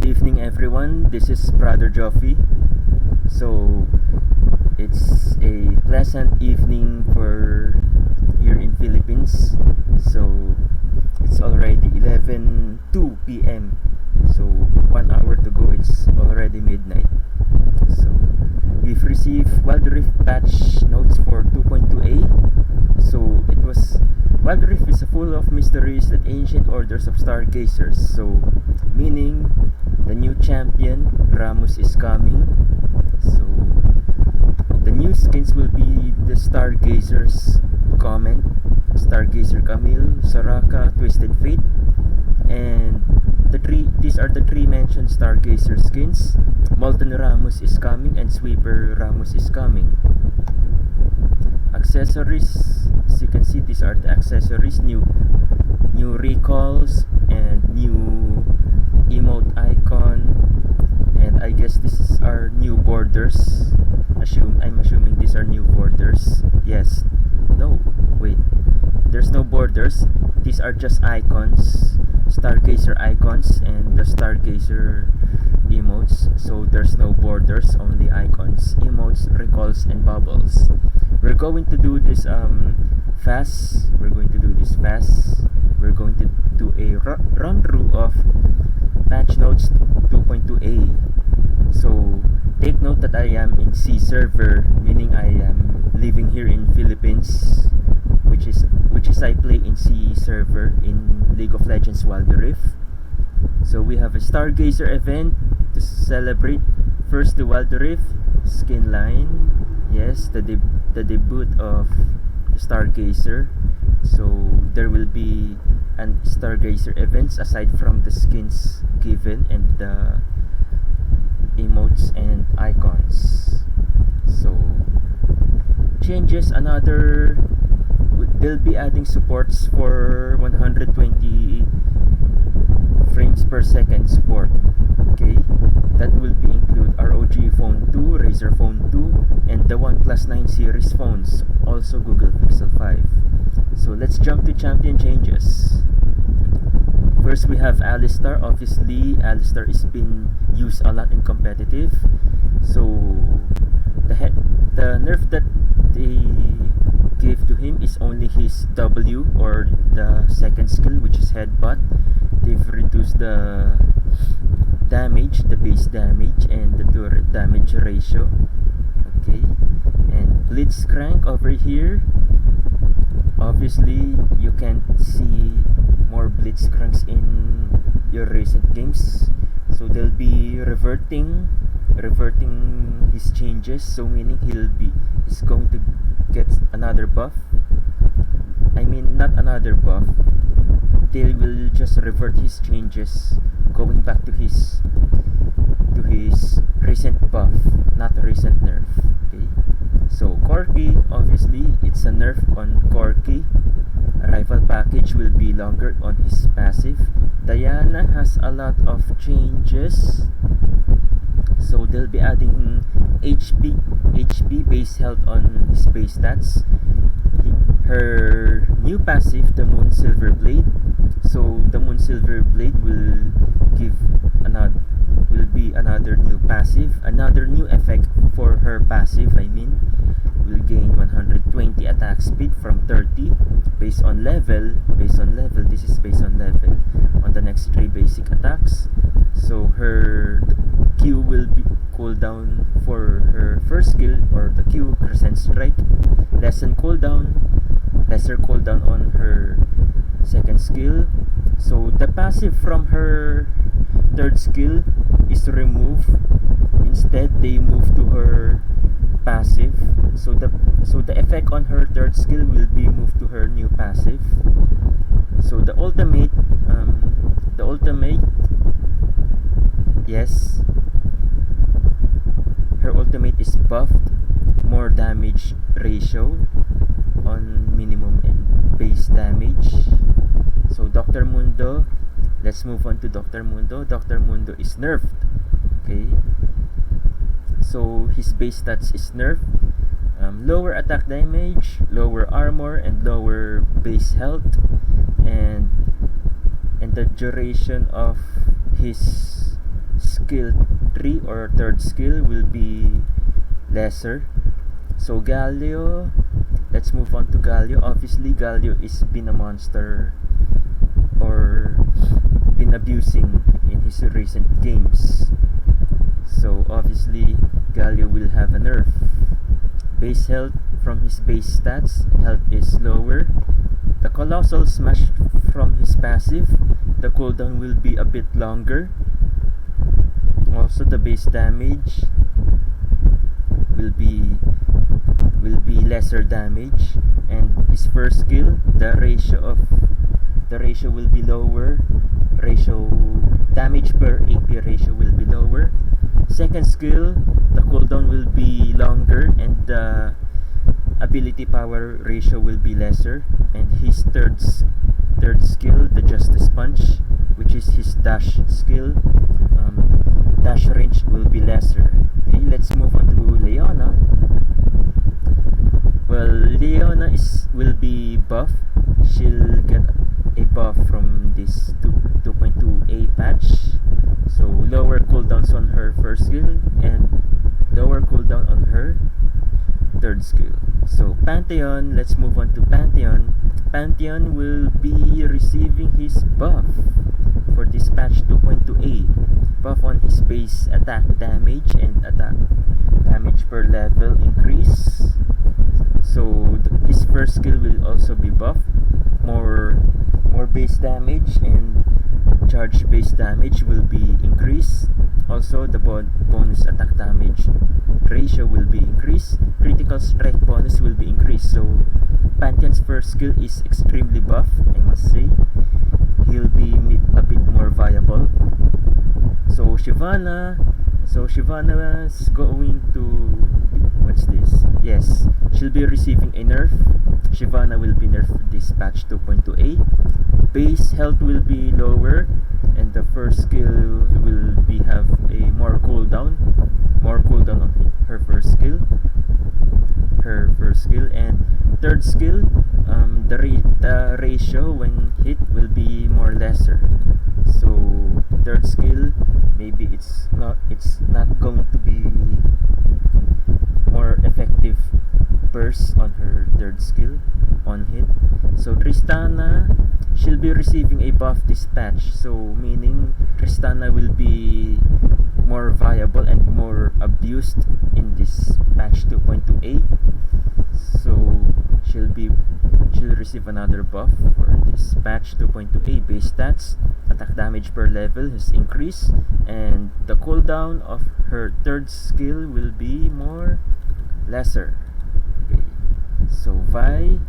Good evening, everyone. This is Brother Joffy. So, it's a pleasant evening for here in Philippines. So, it's already 11:02 p.m. So, 1 hour to go. It's already midnight. So, we've received Wild Rift patch notes for 2.2a. So, it was Wild Rift is full of mysteries and ancient orders of stargazers. So, meaning the new champion Ramus is coming. So the new skins will be the Stargazers Comment, Stargazer Camille, Soraka, Twisted Fate, and these are the three mentioned Stargazer skins. Molten Ramus is coming and Sweeper Ramus is coming. Accessories, as you can see, these are the accessories, new recalls and new emote icon, and I guess this is our new borders. I'm assuming these are new borders. Yes. No, wait. There's no borders. These are just icons, Stargazer icons and the Stargazer emotes. So there's no borders, only icons, emotes, recalls, and bubbles. We're going to do this fast. We're going to do a run through of patch notes 2.2a. So take note that I am in C server, meaning I am living here in Philippines, which is I play in C server in League of Legends Wild Rift. So we have a Stargazer event to celebrate first the Wild Rift skin line. Yes, the debut of the Stargazer. So there will be an Stargazer events aside from the skins given and the emotes and icons. So changes, they'll be adding supports for 120 frames per second support. Okay, that will be include ROG Phone 2, Razer Phone 2, and the OnePlus 9 series phones, also Google Pixel 5. So let's jump to champion changes. First we have Alistar. Obviously Alistar is been used a lot in competitive. So the nerf that they gave to him is only his W, or the second skill, which is headbutt. They've reduced the damage, the base damage, and the turret damage ratio. Okay, and Blitzcrank over here. Obviously you can't see more Blitzcranks in your recent games, so they'll be reverting his changes. So meaning he's going to get another buff. I mean, not another buff, they will just revert his changes, going back to his recent buff, not recent nerf. Okay, so Corki, obviously it's a nerf on Corki. Rival package will be longer on his passive. Lyanna has a lot of changes, so they'll be adding HP base health on his base stats. Her new passive, the Moon Silver Blade. So the Moon Silver Blade will be another new passive, another new effect for her passive. I mean, will gain 120 attack speed from 30 based on level. This is based on level on the next 3 basic attacks. So her Q will be cooldown for her first skill, or the Q Crescent Strike, lesser cooldown on her second skill. So the passive from her third skill is removed. Instead they move to her passive. So the effect on her third skill will be moved to her new passive. So the ultimate, yes, her ultimate is buffed, more damage ratio on minimum and base damage. So Dr. Mundo, let's move on to Dr. Mundo. Dr. Mundo is nerfed. Okay, so his base stats is nerfed. Lower attack damage, lower armor, and lower base health, and the duration of his skill 3 or third skill will be lesser. So Galio, let's move on to Galio. Obviously Galio is been a monster or been abusing in his recent games. So obviously Galio will have a nerf. Base health from his base stats, health is lower. The colossal smash from his passive, the cooldown will be a bit longer. Also the base damage will be lesser damage, and his first skill, the ratio will be lower. Damage per AP ratio will be lower. Second skill, the cooldown will be longer and the ability power ratio will be lesser. And his third skill, the Justice Punch, which is his dash skill, dash range will be lesser. Okay, let's move on to Lyanna. Well, Lyanna will be buff. She'll get a buff from this 2.2a patch. So lower cooldowns on her first skill and lower cooldown on her third skill. So Pantheon, let's move on to Pantheon. Pantheon will be receiving his buff for this patch 2.2a. Buff on his base attack damage and attack damage per level increase. So his first skill will also be buffed. More base damage and charge base damage will be increased. Also the bonus attack damage ratio will be increased. Critical strike bonus will be increased. So Pantheon's first skill is extremely buff, I must say. He'll be a bit more viable. So Shyvana is going to, what's this? Yes, she'll be receiving a nerf. Shyvana will be nerfed this patch 2.2a. Base health will be lower, and the first skill will have a more cooldown on her first skill. And third skill, the ratio when hit will be more lesser. So third skill, maybe it's not going to be more effective burst on her third skill on hit. So Tristana, she'll be receiving a buff this patch, so meaning Tristana will be more viable and more abused in this patch 2.2a. So she'll receive another buff for this patch 2.2a. Base stats, attack damage per level has increased, and the cooldown of her third skill will be lesser. Okay. So Vi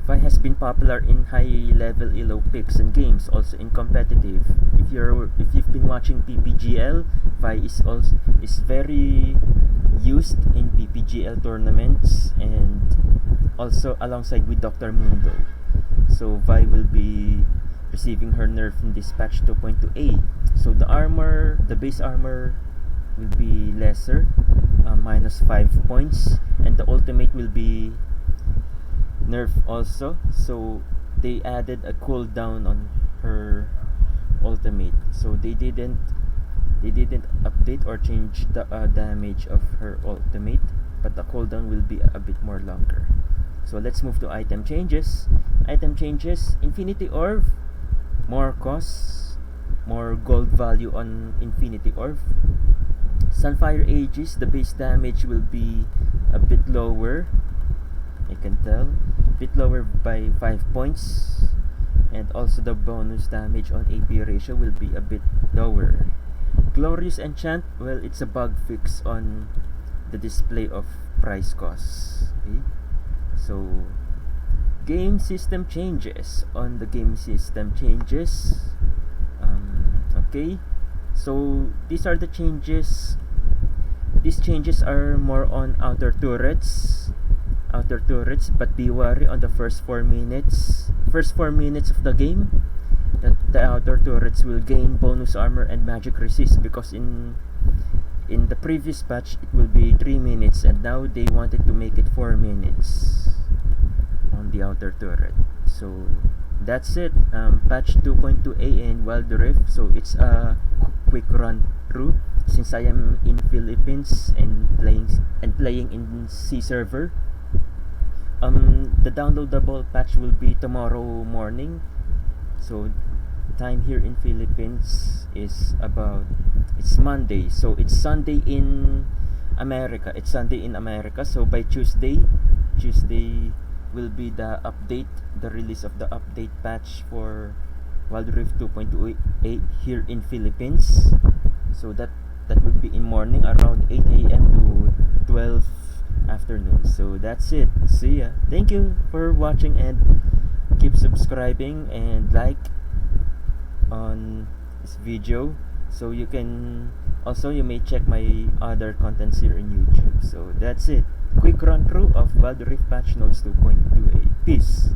has been popular in high level elo picks and games, also in competitive. If you've been watching PPGL, Vi is very used in PPGL tournaments and also alongside with Dr. Mundo. So Vi will be receiving her nerf in this patch 2.2a. So the base armor will be lesser, minus 5 points, and the ultimate will be nerf also. So they added a cooldown on her ultimate. So they didn't update or change the damage of her ultimate, but the cooldown will be a bit more longer. So let's move to item changes. Infinity Orb, more costs, more gold value on Infinity Orb. Sunfire Aegis, the base damage will be a bit lower, I can tell, a bit lower by 5 points, and also the bonus damage on AP ratio will be a bit lower. Glorious Enchant, well, it's a bug fix on the display of price costs. Okay? So game system changes. On the game system changes, okay, so these are the changes. These changes are more on outer turrets, but be wary on the first 4 minutes of the game, that the outer turrets will gain bonus armor and magic resist, because in the previous patch it will be 3 minutes, and now they wanted to make it 4 minutes on the outer turret. So that's it. Patch 2.2a in Wild Rift. So it's a quick run through since I am in Philippines and playing in C server. The downloadable patch will be tomorrow morning. So time here in Philippines is it's Monday. So it's Sunday in America. It's Sunday in America. So by Tuesday will be the release of the update patch for Wild Rift 2.28 here in Philippines. So that would be in morning around 8 a.m. to 12 afternoon. So that's it. See ya. Thank you for watching and keep subscribing and like on this video. So you may check my other contents here in YouTube. So that's it. Quick run through of Wild Rift patch notes 2.2a. Peace.